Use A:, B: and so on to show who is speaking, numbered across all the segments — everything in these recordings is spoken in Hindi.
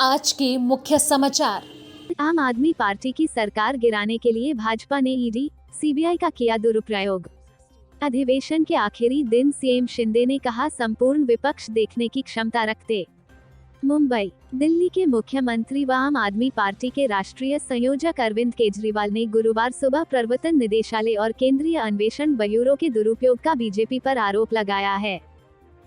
A: आज के मुख्य समाचार।
B: आम आदमी पार्टी की सरकार गिराने के लिए भाजपा ने ईडी, सीबीआई का किया दुरुपयोग। अधिवेशन के आखिरी दिन सीएम शिंदे ने कहा संपूर्ण विपक्ष देखने की क्षमता रखते। मुंबई, दिल्ली के मुख्यमंत्री व आम आदमी पार्टी के राष्ट्रीय संयोजक अरविंद केजरीवाल ने गुरुवार सुबह प्रवर्तन निदेशालय और केंद्रीय अन्वेषण ब्यूरो के दुरुपयोग का बीजेपी पर आरोप लगाया है।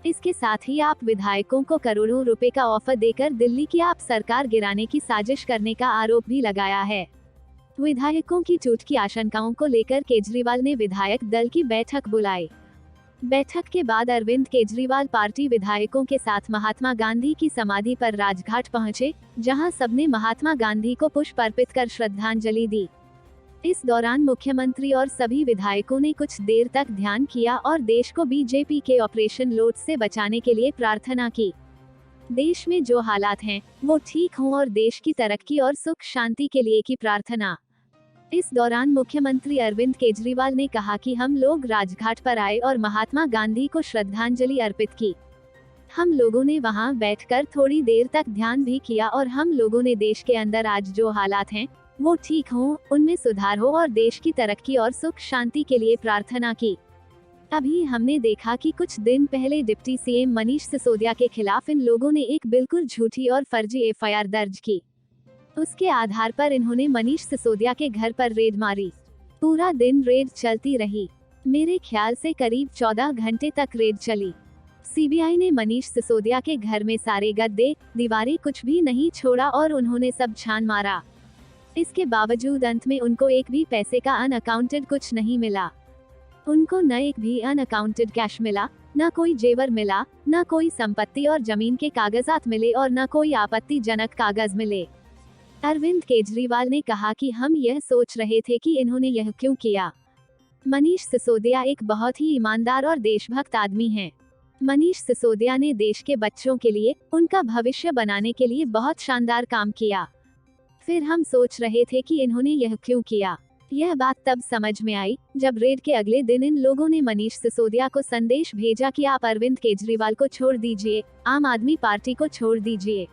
B: इसके साथ ही आप विधायकों को करोड़ों रुपए का ऑफर देकर दिल्ली की आप सरकार गिराने की साजिश करने का आरोप भी लगाया है। विधायकों की टूट की आशंकाओं को लेकर केजरीवाल ने विधायक दल की बैठक बुलाई। बैठक के बाद अरविंद केजरीवाल पार्टी विधायकों के साथ महात्मा गांधी की समाधि पर राजघाट पहुंचे, जहां सबने महात्मा गांधी को पुष्प अर्पित कर श्रद्धांजलि दी। इस दौरान मुख्यमंत्री और सभी विधायकों ने कुछ देर तक ध्यान किया और देश को बीजेपी के ऑपरेशन लोड से बचाने के लिए प्रार्थना की। देश में जो हालात हैं, वो ठीक हों और देश की तरक्की और सुख शांति के लिए की प्रार्थना। इस दौरान मुख्यमंत्री अरविंद केजरीवाल ने कहा कि हम लोग राजघाट पर आए और महात्मा गांधी को श्रद्धांजलि अर्पित की। हम लोगों ने वहां बैठकर थोड़ी देर तक ध्यान भी किया और हम लोगों ने देश के अंदर आज जो हालात हैं, वो ठीक हो, उनमें सुधार हो और देश की तरक्की और सुख शांति के लिए प्रार्थना की। अभी हमने देखा कि कुछ दिन पहले डिप्टी सीएम मनीष सिसोदिया के खिलाफ इन लोगों ने एक बिल्कुल झूठी और फर्जी एफआईआर दर्ज की। उसके आधार पर इन्होंने मनीष सिसोदिया के घर पर रेड मारी। पूरा दिन रेड चलती रही। मेरे ख्याल से करीब 14 घंटे तक रेड चली। सीबीआई ने मनीष सिसोदिया के घर में सारे गद्दे, दीवारें कुछ भी नहीं छोड़ा और उन्होंने सब छान मारा। इसके बावजूद अंत में उनको एक भी पैसे का अनअकाउंटेड कुछ नहीं मिला। उनको न एक भी अनअकाउंटेड कैश मिला, न कोई जेवर मिला, न कोई संपत्ति और जमीन के कागजात मिले और न कोई आपत्तिजनक कागज मिले। अरविंद केजरीवाल ने कहा कि हम यह सोच रहे थे कि इन्होंने यह क्यों किया। मनीष सिसोदिया एक बहुत ही ईमानदार और देशभक्त आदमी हैं। मनीष सिसोदिया ने देश के बच्चों के लिए, उनका भविष्य बनाने के लिए बहुत शानदार काम किया। फिर हम सोच रहे थे कि इन्होंने यह क्यों किया। यह बात तब समझ में आई जब रेड के अगले दिन इन लोगों ने मनीष सिसोदिया को संदेश भेजा कि आप अरविंद केजरीवाल को छोड़ दीजिए, आम आदमी पार्टी को छोड़ दीजिए।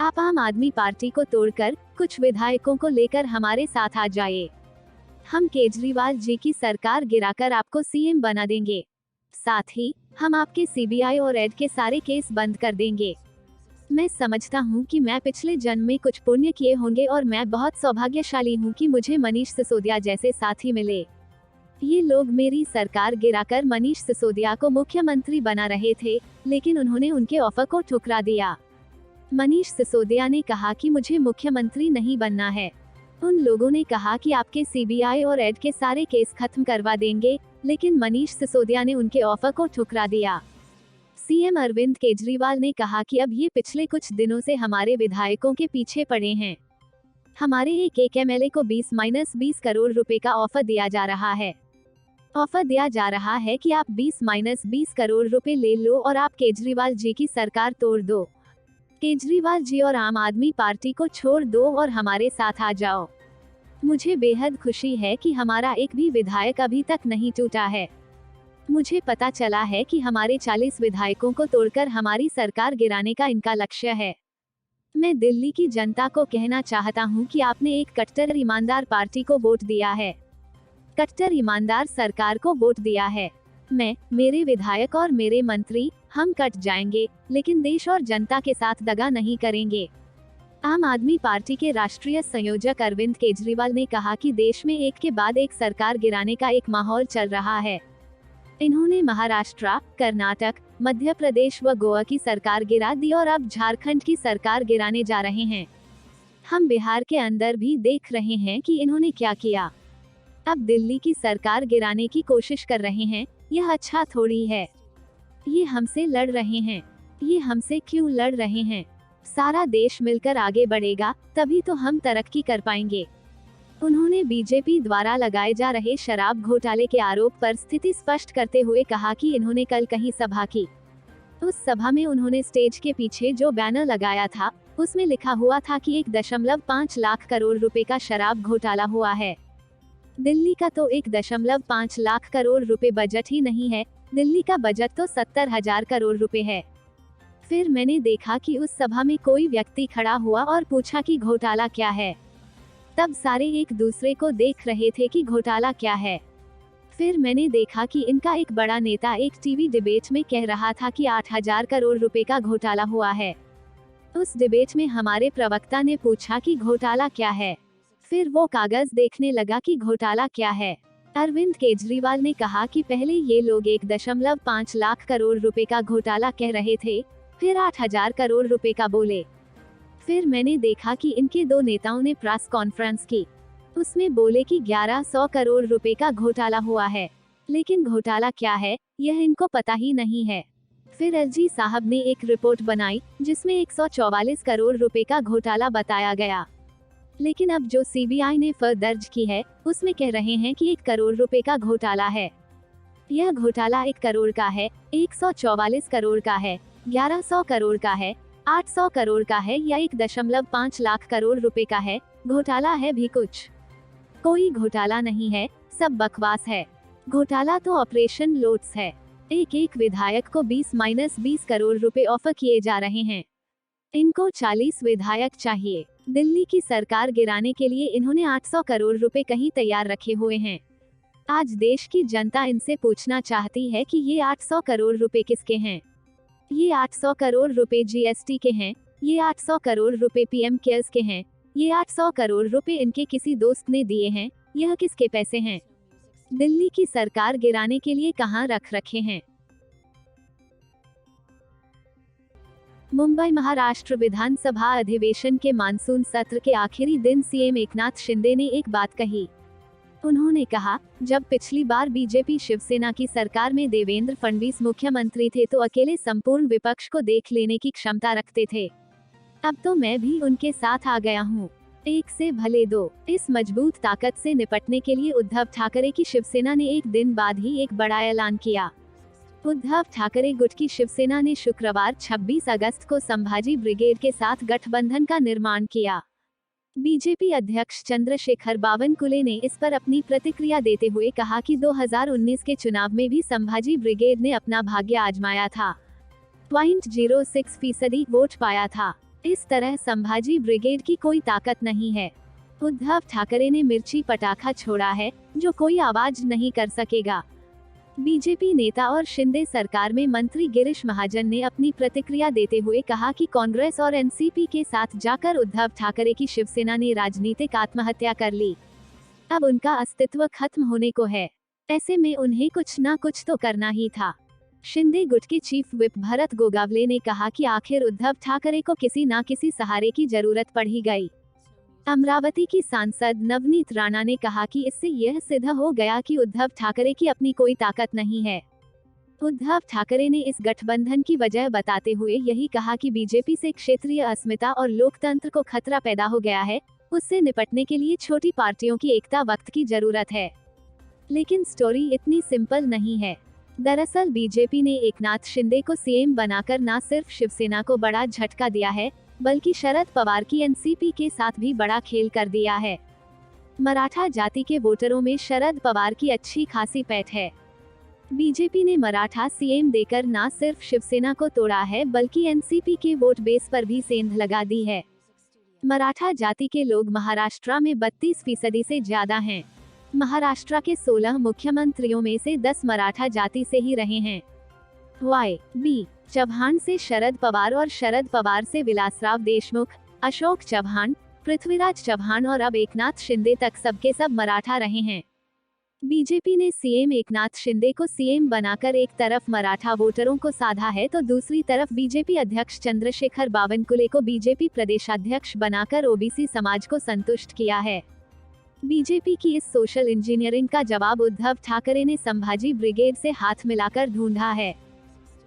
B: आप आम आदमी पार्टी को तोड़कर कुछ विधायकों को लेकर हमारे साथ आ जाइए। हम केजरीवाल जी की सरकार गिराकर आपको सीएम बना देंगे। साथ ही हम आपके सीबीआई और ईडी के सारे केस बंद कर देंगे। मैं समझता हूँ कि मैं पिछले जन्म में कुछ पुण्य किए होंगे और मैं बहुत सौभाग्यशाली हूँ कि मुझे मनीष सिसोदिया जैसे साथी मिले। ये लोग मेरी सरकार गिराकर मनीष सिसोदिया को मुख्यमंत्री बना रहे थे, लेकिन उन्होंने उनके ऑफर को ठुकरा दिया। मनीष सिसोदिया ने कहा कि मुझे मुख्यमंत्री नहीं बनना है। उन लोगों ने कहा कि आपके सीबीआई और ईडी के सारे केस खत्म करवा देंगे, लेकिन मनीष सिसोदिया ने उनके ऑफर को ठुकरा दिया। सीएम अरविंद केजरीवाल ने कहा कि अब ये पिछले कुछ दिनों से हमारे विधायकों के पीछे पड़े हैं। हमारे एक एमएलए को 20-20 करोड़ रुपए का ऑफर दिया जा रहा है। ऑफर दिया जा रहा है कि आप 20-20 करोड़ रुपए ले लो और आप केजरीवाल जी की सरकार तोड़ दो। केजरीवाल जी और आम आदमी पार्टी को छोड़ दो और हमारे साथ आ जाओ। मुझे बेहद खुशी है कि हमारा एक भी विधायक अभी तक नहीं टूटा है। मुझे पता चला है कि हमारे 40 विधायकों को तोड़कर हमारी सरकार गिराने का इनका लक्ष्य है। मैं दिल्ली की जनता को कहना चाहता हूं कि आपने एक कट्टर ईमानदार पार्टी को वोट दिया है, कट्टर ईमानदार सरकार को वोट दिया है। मैं, मेरे विधायक और मेरे मंत्री, हम कट जाएंगे, लेकिन देश और जनता के साथ दगा नहीं करेंगे। आम आदमी पार्टी के राष्ट्रीय संयोजक अरविंद केजरीवाल ने कहा कि देश में एक के बाद एक सरकार गिराने का एक माहौल चल रहा है। इन्होंने महाराष्ट्र, कर्नाटक, मध्य प्रदेश व गोवा की सरकार गिरा दी और अब झारखंड की सरकार गिराने जा रहे हैं। हम बिहार के अंदर भी देख रहे हैं कि इन्होंने क्या किया। अब दिल्ली की सरकार गिराने की कोशिश कर रहे हैं। यह अच्छा थोड़ी है। ये हमसे लड़ रहे हैं। ये हमसे क्यों लड़ रहे हैं? सारा देश मिलकर आगे बढ़ेगा, तभी तो हम तरक्की कर पाएंगे। उन्होंने बीजेपी द्वारा लगाए जा रहे शराब घोटाले के आरोप पर स्थिति स्पष्ट करते हुए कहा कि इन्होंने कल कहीं सभा की। उस सभा में उन्होंने स्टेज के पीछे जो बैनर लगाया था, उसमें लिखा हुआ था कि 1.5 लाख करोड़ रुपए का शराब घोटाला हुआ है। दिल्ली का तो 1.5 लाख करोड़ रुपए बजट ही नहीं है। दिल्ली का बजट तो 70,000 करोड़ रुपए है। फिर मैंने देखा कि उस सभा में कोई व्यक्ति खड़ा हुआ और पूछा कि घोटाला क्या है। तब सारे एक दूसरे को देख रहे थे कि घोटाला क्या है। फिर मैंने देखा कि इनका एक बड़ा नेता एक टीवी डिबेट में कह रहा था कि 8,000 करोड़ रुपए का घोटाला हुआ है। उस डिबेट में हमारे प्रवक्ता ने पूछा कि घोटाला क्या है। फिर वो कागज देखने लगा कि घोटाला क्या है। अरविंद केजरीवाल ने कहा कि पहले ये लोग 1.5 लाख करोड़ रुपए का घोटाला कह रहे थे, फिर 8,000 करोड़ रुपए का बोले। फिर मैंने देखा कि इनके दो नेताओं ने प्रेस कॉन्फ्रेंस की, उसमें बोले कि 1100 करोड़ रुपए का घोटाला हुआ है, लेकिन घोटाला क्या है यह इनको पता ही नहीं है। फिर एलजी साहब ने एक रिपोर्ट बनाई जिसमें 144 करोड़ रुपए का घोटाला बताया गया, लेकिन अब जो सीबीआई ने फर्द दर्ज की है उसमें कह रहे हैं कि 1 करोड़ रुपए का घोटाला है। यह घोटाला 1 करोड़ का है, 144 करोड़ का है, 1100 करोड़ का है, 800 करोड़ का है या 1.5 लाख करोड़ रुपए का है। घोटाला है भी कुछ? कोई घोटाला नहीं है, सब बकवास है। घोटाला तो ऑपरेशन लोटस है। एक विधायक को 20-20 करोड़ रुपए ऑफर किए जा रहे हैं। इनको 40 विधायक चाहिए। दिल्ली की सरकार गिराने के लिए इन्होंने 800 करोड़ रुपए कहीं तैयार रखे हुए हैं। आज देश की जनता इनसे पूछना चाहती है कि ये 800 करोड़ रुपए किसके हैं? ये 800 करोड़ रुपए जीएसटी के हैं, ये 800 करोड़ रुपए पीएम केयर्स के हैं, ये 800 करोड़ रुपए इनके किसी दोस्त ने दिए हैं, यह किसके पैसे हैं? दिल्ली की सरकार गिराने के लिए कहां रख रखे हैं? मुंबई महाराष्ट्र विधानसभा अधिवेशन के मानसून सत्र के आखिरी दिन सीएम एकनाथ शिंदे ने एक बात कही। उन्होंने कहा, जब पिछली बार बीजेपी शिवसेना की सरकार में देवेंद्र फडणवीस मुख्यमंत्री थे तो अकेले संपूर्ण विपक्ष को देख लेने की क्षमता रखते थे। अब तो मैं भी उनके साथ आ गया हूँ। एक से भले दो। इस मजबूत ताकत से निपटने के लिए उद्धव ठाकरे की शिवसेना ने एक दिन बाद ही एक बड़ा ऐलान किया। उद्धव ठाकरे गुट की शिवसेना ने शुक्रवार 26 अगस्त को संभाजी ब्रिगेड के साथ गठबंधन का निर्माण किया। बीजेपी अध्यक्ष चंद्रशेखर बावनकुले ने इस पर अपनी प्रतिक्रिया देते हुए कहा कि 2019 के चुनाव में भी संभाजी ब्रिगेड ने अपना भाग्य आजमाया था। 0.06% वोट पाया था। इस तरह संभाजी ब्रिगेड की कोई ताकत नहीं है। उद्धव ठाकरे ने मिर्ची पटाखा छोड़ा है जो कोई आवाज नहीं कर सकेगा। बीजेपी नेता और शिंदे सरकार में मंत्री गिरीश महाजन ने अपनी प्रतिक्रिया देते हुए कहा कि कांग्रेस और एनसीपी के साथ जाकर उद्धव ठाकरे की शिवसेना ने राजनीतिक आत्महत्या कर ली। अब उनका अस्तित्व खत्म होने को है। ऐसे में उन्हें कुछ ना कुछ तो करना ही था। शिंदे गुट के चीफ विप भरत गोगावले ने कहा कि आखिर उद्धव ठाकरे को किसी ना किसी सहारे की जरूरत पड़ ही गई। अमरावती की सांसद नवनीत राणा ने कहा कि इससे यह सिद्ध हो गया कि उद्धव ठाकरे की अपनी कोई ताकत नहीं है। उद्धव ठाकरे ने इस गठबंधन की वजह बताते हुए यही कहा कि बीजेपी से क्षेत्रीय अस्मिता और लोकतंत्र को खतरा पैदा हो गया है। उससे निपटने के लिए छोटी पार्टियों की एकता वक्त की जरूरत है। लेकिन स्टोरी इतनी सिंपल नहीं है। दरअसल बीजेपी ने एकनाथ शिंदे को सीएम बनाकर न सिर्फ शिवसेना को बड़ा झटका दिया है, बल्कि शरद पवार की एनसीपी के साथ भी बड़ा खेल कर दिया है। मराठा जाति के वोटरों में शरद पवार की अच्छी खासी पैठ है। बीजेपी ने मराठा सीएम देकर न सिर्फ शिवसेना को तोड़ा है, बल्कि एनसीपी के वोट बेस पर भी सेंध लगा दी है। मराठा जाति के लोग महाराष्ट्र में 32% से ज्यादा हैं। महाराष्ट्र के 16 मुख्यमंत्रियों में से 10 मराठा जाति से ही रहे हैं। बी चौहान से शरद पवार और शरद पवार से विलासराव देशमुख, अशोक चौहान, पृथ्वीराज चौहान और अब एकनाथ शिंदे तक सबके सब मराठा रहे हैं। बीजेपी ने सीएम एकनाथ शिंदे को सीएम बनाकर एक तरफ मराठा वोटरों को साधा है तो दूसरी तरफ बीजेपी अध्यक्ष चंद्रशेखर बावनकुले को बीजेपी प्रदेशाध्यक्ष बनाकर ओबीसी समाज को संतुष्ट किया है। बीजेपी की इस सोशल इंजीनियरिंग का जवाब उद्धव ठाकरे ने संभाजी ब्रिगेड से हाथ मिलाकर ढूंढा है।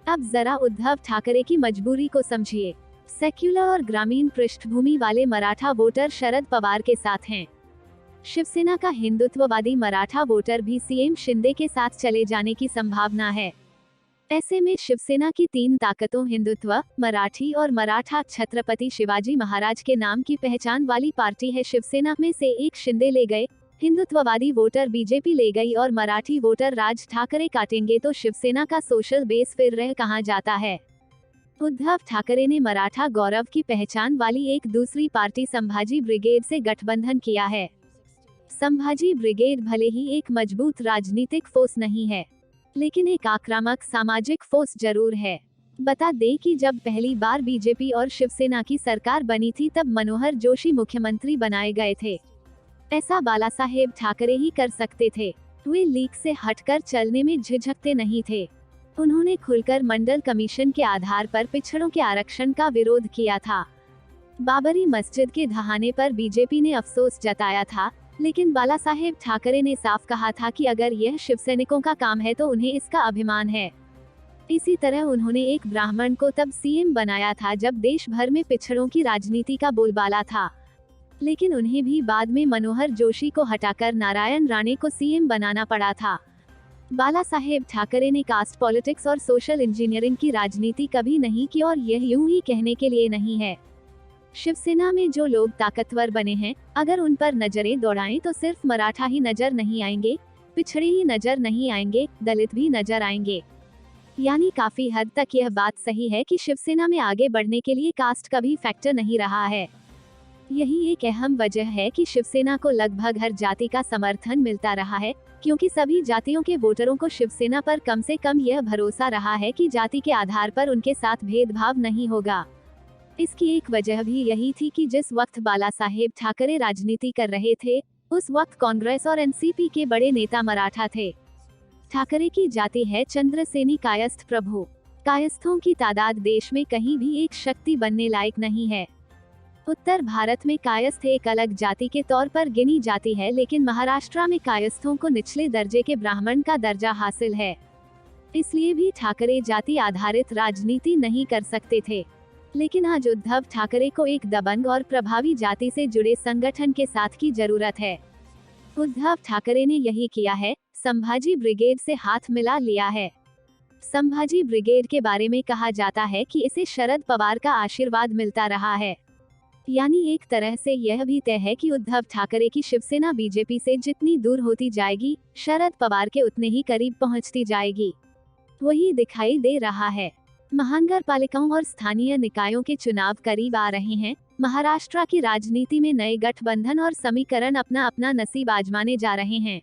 B: अब जरा उद्धव ठाकरे की मजबूरी को समझिए। सेक्युलर और ग्रामीण पृष्ठभूमि वाले मराठा वोटर शरद पवार के साथ हैं। शिवसेना का हिंदुत्ववादी मराठा वोटर भी सीएम शिंदे के साथ चले जाने की संभावना है। ऐसे में शिवसेना की 3 ताकतों हिंदुत्व, मराठी और मराठा छत्रपति शिवाजी महाराज के नाम की पहचान वाली पार्टी है। शिवसेना में से एक शिंदे ले गए, हिंदुत्ववादी वोटर बीजेपी ले गई और मराठी वोटर राज ठाकरे काटेंगे तो शिवसेना का सोशल बेस फिर रह कहां जाता है। उद्धव ठाकरे ने मराठा गौरव की पहचान वाली एक दूसरी पार्टी संभाजी ब्रिगेड से गठबंधन किया है। संभाजी ब्रिगेड भले ही एक मजबूत राजनीतिक फोर्स नहीं है, लेकिन एक आक्रामक सामाजिक फोर्स जरूर है। बता दें कि जब पहली बार बीजेपी और शिवसेना की सरकार बनी थी तब मनोहर जोशी मुख्यमंत्री बनाए गए थे। ऐसा बालासाहेब ठाकरे ही कर सकते थे। वे लीक से हटकर चलने में झिझकते नहीं थे। उन्होंने खुलकर मंडल कमीशन के आधार पर पिछड़ों के आरक्षण का विरोध किया था। बाबरी मस्जिद के ढहाने पर बीजेपी ने अफसोस जताया था, लेकिन बालासाहेब ठाकरे ने साफ कहा था कि अगर यह शिवसैनिकों का काम है तो उन्हें इसका अभिमान है। इसी तरह उन्होंने एक ब्राह्मण को तब सीएम बनाया था जब देश भर में पिछड़ों की राजनीति का बोलबाला था, लेकिन उन्हें भी बाद में मनोहर जोशी को हटाकर नारायण राणे को सीएम बनाना पड़ा था। बालासाहेब ठाकरे ने कास्ट पॉलिटिक्स और सोशल इंजीनियरिंग की राजनीति कभी नहीं की और यह यूं ही कहने के लिए नहीं है। शिवसेना में जो लोग ताकतवर बने हैं, अगर उन पर नजरें दौड़ाएं तो सिर्फ मराठा ही नजर नहीं आएंगे, पिछड़े ही नजर नहीं आएंगे, दलित भी नजर आएंगे। यानी काफी हद तक यह बात सही है कि शिवसेना में आगे बढ़ने के लिए कास्ट कभी फैक्टर नहीं रहा है। यही एक अहम वजह है कि शिवसेना को लगभग हर जाति का समर्थन मिलता रहा है, क्योंकि सभी जातियों के वोटरों को शिवसेना पर कम से कम यह भरोसा रहा है कि जाति के आधार पर उनके साथ भेदभाव नहीं होगा। इसकी एक वजह भी यही थी कि जिस वक्त बालासाहेब ठाकरे राजनीति कर रहे थे, उस वक्त कांग्रेस और एनसीपी के बड़े नेता मराठा थे। ठाकरे की जाति है चंद्रसेनी कायस्थ प्रभु। कायस्थों की तादाद देश में कहीं भी एक शक्ति बनने लायक नहीं है। उत्तर भारत में कायस्थ एक अलग जाति के तौर पर गिनी जाती है, लेकिन महाराष्ट्र में कायस्थों को निचले दर्जे के ब्राह्मण का दर्जा हासिल है। इसलिए भी ठाकरे जाति आधारित राजनीति नहीं कर सकते थे। लेकिन आज उद्धव ठाकरे को एक दबंग और प्रभावी जाति से जुड़े संगठन के साथ की जरूरत है। उद्धव ठाकरे ने यही किया है, संभाजी ब्रिगेड से हाथ मिला लिया है। संभाजी ब्रिगेड के बारे में कहा जाता है कि इसे शरद पवार का आशीर्वाद मिलता रहा है। यानी एक तरह से यह भी तय है कि उद्धव ठाकरे की शिवसेना बीजेपी से जितनी दूर होती जाएगी, शरद पवार के उतने ही करीब पहुंचती जाएगी। वही दिखाई दे रहा है। महानगर पालिकाओं और स्थानीय निकायों के चुनाव करीब आ रहे हैं। महाराष्ट्र की राजनीति में नए गठबंधन और समीकरण अपना अपना नसीब आजमाने जा रहे हैं।